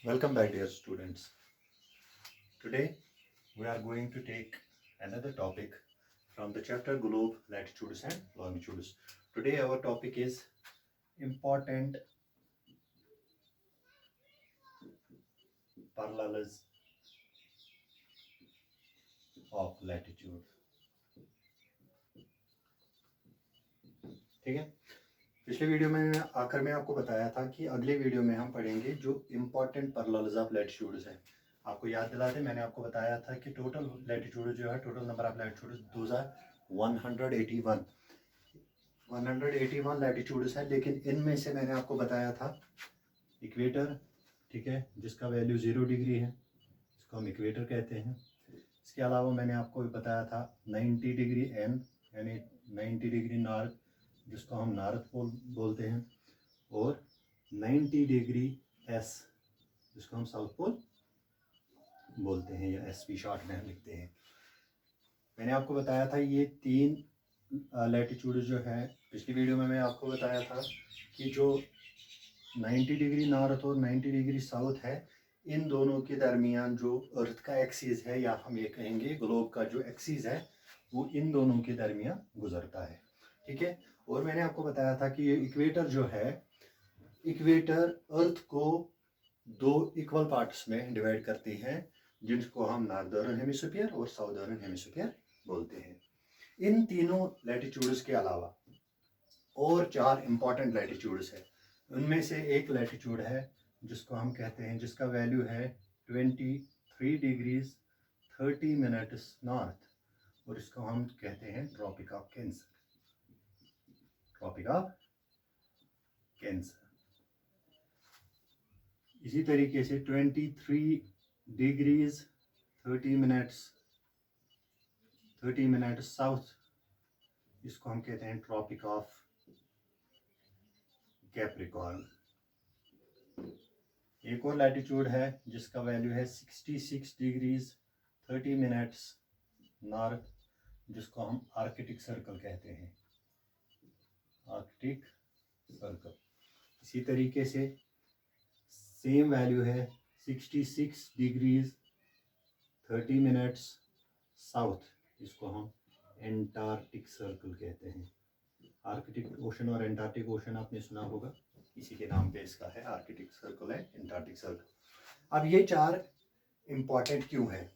Welcome back, dear students. Today we are going to take another topic from the chapter Globe, Latitudes and Longitudes. Today our topic is important parallels of latitude. ठीक है, पिछले video में आखिर में आपको बताया था कि अगले वीडियो में हम पढ़ेंगे जो इम्पोर्टेंट पैरेलल्स ऑफ लैटिट्यूड्स है। आपको याद दिलाते, मैंने आपको बताया था कि टोटल लैटिट्यूड जो है, total number of latitudes 181 latitudes है, लेकिन इनमें से मैंने आपको बताया था इक्वेटर, ठीक है, जिसका वैल्यू 0 डिग्री है, इसको हम इक्वेटर कहते हैं। इसके अलावा मैंने आपको बताया था 90 डिग्री एन यानी 90 डिग्री नॉर्थ, जिसको हम नॉर्थ पोल बोलते हैं, और 90 डिग्री एस, जिसको हम साउथ पोल बोलते हैं या एस पी शॉर्ट में हम लिखते हैं। मैंने आपको बताया था ये 3 लैटिट्यूड जो है, पिछली वीडियो में मैं आपको बताया था कि जो 90 डिग्री नॉर्थ और 90 डिग्री साउथ है, इन दोनों के दरमियान जो अर्थ का एक्सिस है, या हम ये कहेंगे ग्लोब का जो एक्सिस है, वो इन दोनों के दरमियान गुजरता है, ठीक है। और मैंने आपको बताया था कि ये इक्वेटर जो है, इक्वेटर अर्थ को 2 इक्वल पार्ट्स में डिवाइड करती है, जिनको हम नॉर्दर्न हेमिस्फीयर और साउदर्न हेमिस्फीयर बोलते हैं। इन तीनों लैटिट्यूड्स के अलावा और 4 इंपॉर्टेंट लैटिट्यूड्स है। उनमें से एक लैटिट्यूड है जिसको हम कहते हैं, जिसका वैल्यू है 23 डिग्रीज 30 मिनट्स नॉर्थ, और इसको हम कहते हैं tropic of cancer. Tropic of cancer. इसी तरीके से 23 डिग्रीज 30 मिनट्स साउथ, इसको हम कहते हैं ट्रॉपिक ऑफ कैप्रिकॉर्न। एक और लैटिट्यूड है जिसका वैल्यू है 66 डिग्रीज 30 मिनट्स नॉर्थ, जिसको हम आर्कटिक सर्कल कहते हैं, आर्कटिक सर्कल। इसी तरीके से सेम वैल्यू है 66 डिग्रीज 30 मिनट्स साउथ, इसको हम एंटार्क्टिक सर्कल कहते हैं। आर्कटिक ओशन और एंटार्क्टिक ओशन आपने सुना होगा, इसी के नाम पे इसका है, आर्कटिक सर्कल है, एंटार्क्टिक सर्कल। अब ये 4 इम्पॉर्टेंट क्यों है?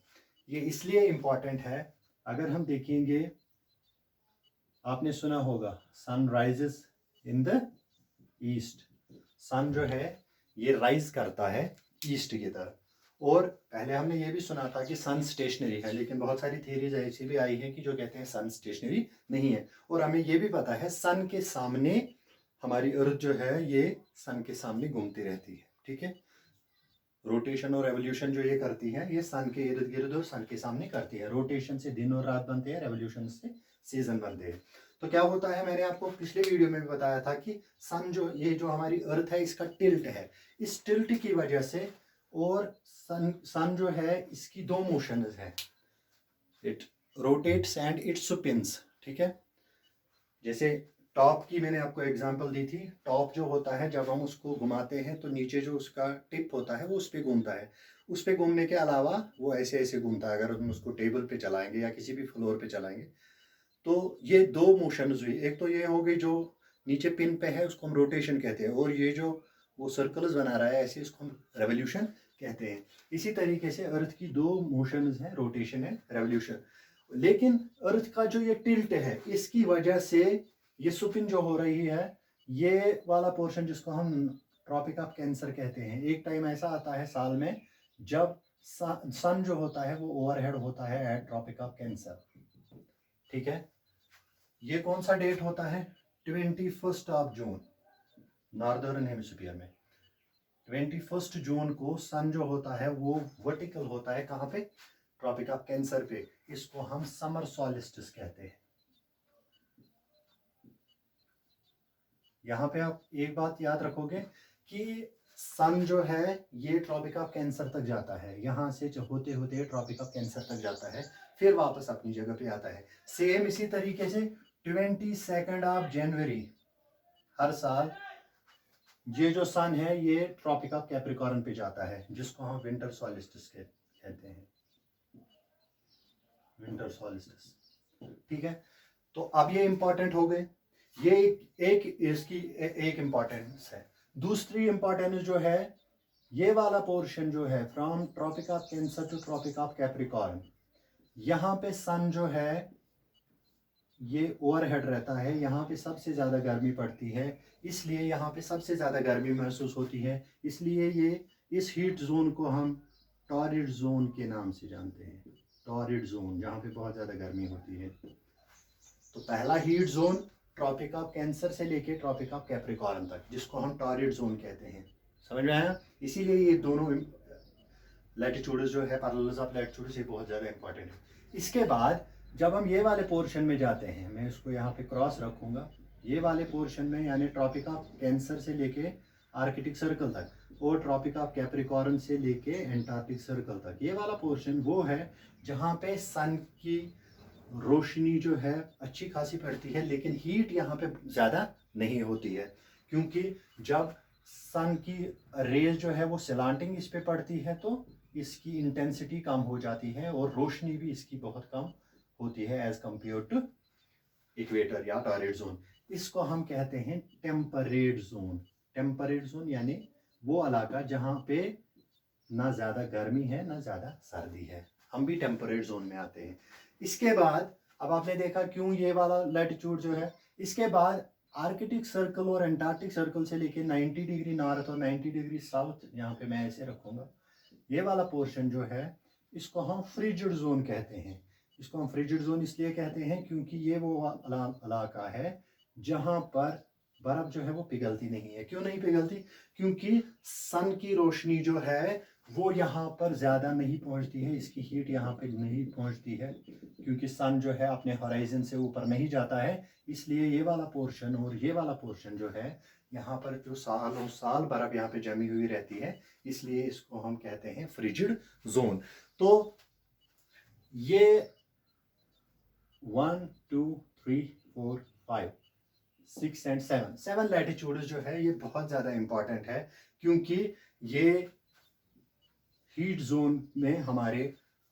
ये इसलिए इम्पॉर्टेंट है, अगर हम देखेंगे, आपने सुना होगा sun rises in the east. Sun जो है ये राइज करता है ईस्ट की तरफ, और पहले हमने ये भी सुना था कि सन स्टेशनरी है, लेकिन बहुत सारी थियरीज ऐसी भी आई है कि जो कहते हैं सन स्टेशनरी नहीं है। और हमें ये भी पता है सन के सामने हमारी अर्थ जो है, ये सन के सामने घूमती रहती है, ठीक है। रोटेशन और रेवोल्यूशन जो ये करती है, ये सन के इर्द गिर्द और सन के सामने करती है। रोटेशन से दिन और रात बनते हैं, रेवोल्यूशन से सीजन बनते हैं। तो क्या होता है, मैंने आपको पिछले वीडियो में भी बताया था कि सन जो, ये जो हमारी अर्थ है, इसका टिल्ट है। इस टिल्ट की वजह से, और सन जो है, इसकी 2 मोशंस है, it rotates and it spins, ठीक है। जैसे टॉप की मैंने आपको एग्जांपल दी थी। टॉप जो होता है, जब हम उसको घुमाते हैं तो नीचे जो उसका टिप होता है वो उस पर घूमता है। उस पर घूमने के अलावा वो ऐसे ऐसे घूमता है। अगर हम उसको टेबल पे चलाएंगे या किसी भी फ्लोर पे चलाएंगे, तो ये 2 मोशंस हुई। एक तो ये हो गई जो नीचे पिन पे है, उसको हम रोटेशन कहते हैं, और ये जो वो सर्कल्स बना रहा है ऐसे, इसको हम रेवोल्यूशन कहते हैं। इसी तरीके से अर्थ की 2 मोशंस हैं, रोटेशन एंड रेवोल्यूशन। लेकिन अर्थ का जो ये टिल्ट है, इसकी वजह से ये स्पिन जो हो रही है, ये वाला पोर्शन जिसको हम ट्रॉपिक ऑफ कैंसर कहते हैं, एक टाइम ऐसा आता है साल में जब सन जो होता है वो ओवरहेड होता है एट ट्रॉपिक ऑफ कैंसर, ठीक है। ये कौन सा डेट होता है? 21 ऑफ जून, नॉर्दर्न हेमिस्फीयर में 21 जून को सन जो होता है वो वर्टिकल होता है। कहाँ पे? ट्रॉपिक ऑफ कैंसर पे। इसको हम समर सॉलिस्टिस कहते हैं। यहाँ पे आप एक बात याद रखोगे कि सन जो है ये ट्रॉपिक ऑफ कैंसर तक जाता है, यहाँ से होते होते ट्रॉपिक ऑफ कैंसर तक जाता है, फिर वापस अपनी जगह पे आता है। सेम इसी तरीके से 22 ऑफ जनवरी हर साल ये जो सन है ये ट्रॉपिक ऑफ कैप्रिकॉर्न पे जाता है, जिसको हम विंटर सॉलिस्टिस कहते हैं, विंटर सॉलिस्टिस। ठीक है, तो अब ये इंपॉर्टेंट हो गए, ये एक इसकी एक इंपॉर्टेंस है। दूसरी इंपॉर्टेंस जो है, ये वाला पोर्शन जो है from tropic of cancer to tropic of capricorn, यहाँ पे सन जो है ये ओवरहेड रहता है, यहाँ पे सबसे ज़्यादा गर्मी पड़ती है, इसलिए यहाँ पे सबसे ज़्यादा गर्मी महसूस होती है, इसलिए ये इस हीट जोन को हम टॉरिड जोन के नाम से जानते हैं, टॉरिड जोन, जहाँ पे बहुत ज़्यादा गर्मी होती है। तो पहला heat zone tropic of cancer से लेके ट्रॉपिक ऑफ कैप्रिकॉर्न तक, जिसको हम टॉरिड जोन कहते हैं। समझ में आया? इसीलिए ये दोनों लैटिट्यूड्स जो है, पैरेलल्स ऑफ लैटिट्यूड्स, ये बहुत ज़्यादा इंपॉर्टेंट है। इसके बाद जब हम ये वाले पोर्शन में जाते हैं, मैं इसको यहाँ पे क्रॉस रखूँगा, ये वाले पोर्शन में यानी ट्रॉपिक ऑफ कैंसर से लेके आर्कटिक सर्कल तक और ट्रॉपिक ऑफ कैप्रिकॉर्न से लेके एंटार्क्टिक सर्कल तक, ये वाला पोर्शन वो है जहाँ पे सन की रोशनी जो है अच्छी खासी पड़ती है, लेकिन हीट यहाँ पे ज़्यादा नहीं होती है, क्योंकि जब सन की रेज जो है वो सलांटिंग इस पे पड़ती है तो इसकी इंटेंसिटी कम हो जाती है और रोशनी भी इसकी बहुत कम होती है एज कंपेयर टू इक्वेटर या टॉरिड जोन। इसको हम कहते हैं टेम्परेट जोन। टेम्परेट जोन यानी वो इलाका जहाँ पे ना ज़्यादा गर्मी है ना ज़्यादा सर्दी है, हम भी टेम्परेट जोन में आते हैं। इसके बाद अब आपने देखा क्यों ये वाला लैटिट्यूड जो है, इसके बाद आर्कटिक सर्कल और एंटार्क्टिक सर्कल से लेके 90 डिग्री नॉर्थ और 90 डिग्री साउथ, यहाँ पे मैं ऐसे रखूँगा, ये वाला पोर्शन जो है इसको हम फ्रिजिड जोन कहते हैं। इसको हम फ्रिजिड जोन इसलिए कहते हैं क्योंकि ये वो इलाका है जहाँ पर बर्फ़ जो है वो पिघलती नहीं है। क्यों नहीं पिघलती? क्योंकि सन की रोशनी जो है वो यहाँ पर ज़्यादा नहीं पहुँचती है, इसकी हीट यहाँ पे नहीं पहुँचती है, क्योंकि सन जो है अपने हॉराइजन से ऊपर नहीं जाता है, इसलिए ये वाला पोर्शन और ये वाला पोर्शन जो है यहाँ पर जो सालों साल बर्फ़ यहाँ पे जमी हुई रहती है, इसलिए इसको हम कहते हैं फ्रिजिड जोन। तो ये 1 2 3 4 5 6 एंड 7 लैटिट्यूड्स जो है ये बहुत ज़्यादा इंपॉर्टेंट है, क्योंकि ये हीट जोन में हमारे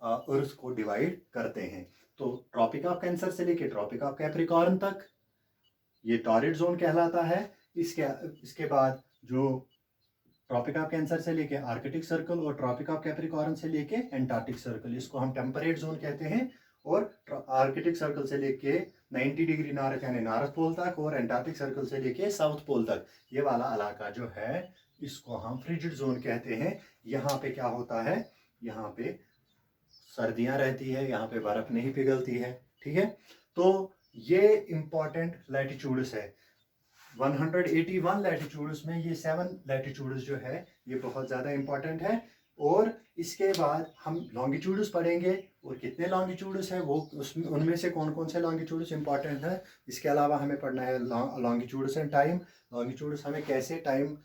अर्थ को डिवाइड करते हैं। तो ट्रॉपिक ऑफ कैंसर से लेके ट्रॉपिक ऑफ कैप्रिकॉर्न तक ये टॉरिड जोन कहलाता है। इसके बाद जो ट्रॉपिक ऑफ कैंसर से लेके आर्कटिक सर्कल और ट्रॉपिक ऑफ कैप्रिकॉर्न से लेके एंटार्क्टिक सर्कल, इसको हम टेम्परेट जोन कहते हैं। और आर्कटिक सर्कल से लेके 90 डिग्री नॉर्थ यानी नॉर्थ पोल तक और एंटार्क्टिक सर्कल से लेके साउथ पोल तक, ये वाला इलाका जो है इसको हम फ्रिजिड जोन कहते हैं। यहाँ पे क्या होता है, यहाँ पे सर्दियाँ रहती है, यहाँ पे बर्फ़ नहीं पिघलती है। ठीक है, तो ये इम्पॉर्टेंट लैटिट्यूड्स है। 181 लैटिट्यूड्स में ये 7 लैटिट्यूड्स जो है ये बहुत ज़्यादा इम्पॉर्टेंट है। और इसके बाद हम लॉन्गिट्यूड्स पढ़ेंगे, और कितने लॉन्गिट्यूड्स हैं वो उसमें उनमें से कौन कौन से लॉन्गिट्यूड्स इंपॉर्टेंट है। इसके अलावा हमें पढ़ना है लॉन्गिट्यूड्स एंड टाइम। लॉन्गिट्यूड्स हमें कैसे टाइम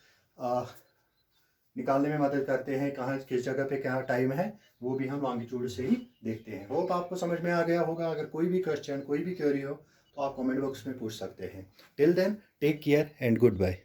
निकालने में मदद करते हैं, कहाँ किस जगह पे क्या टाइम है, वो भी हम लॉन्गिट्यूड से ही देखते हैं। होप आपको समझ में आ गया होगा। अगर कोई भी क्वेश्चन कोई भी क्वेरी हो तो आप कमेंट बॉक्स में पूछ सकते हैं। Till then take care and good bye.